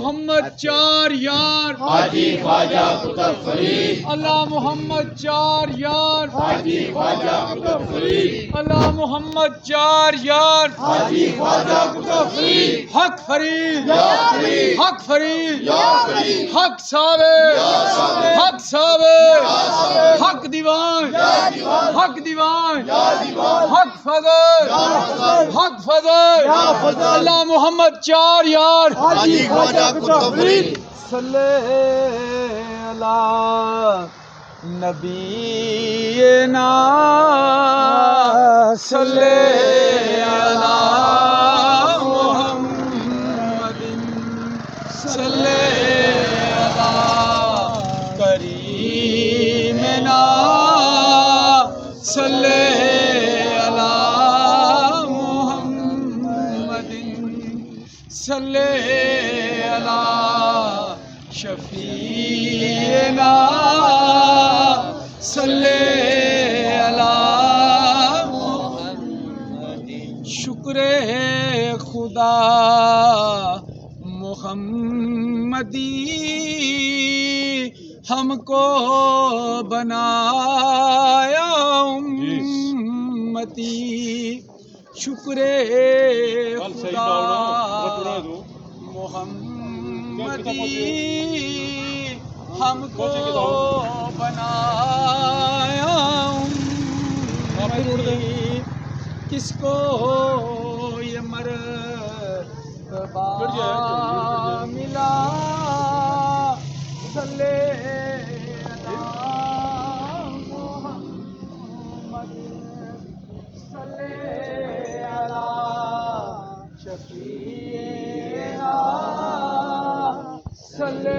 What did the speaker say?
محمد چار یار حاجی خواجہ قطب فرید اللہ محمد چار یار حاجی خواجہ قطب فرید اللہ محمد چار یار حاجی خواجہ قطب فرید حق فرید یا فرید حق فرید یا فرید حق ثابت حق ثابت حق دیوان حق دیوان حق فضل حق فضل اللہ محمد چار یار حاجی خواجہ قطب فرید صلی اللہ نبینا صلی اللہ محمد صلی اللہ کریمنا صلی اللہ محمد صلی اللہ شفیعنا صلی اللہ محمد شکر خدا محمدی ہم کو بنایا امتی شکر خدا محمدی ہم کو بنایا امتی کس کو یہ مرتبہ ملا صلی اللہ محمد صلی اللہ شفیعنا صلی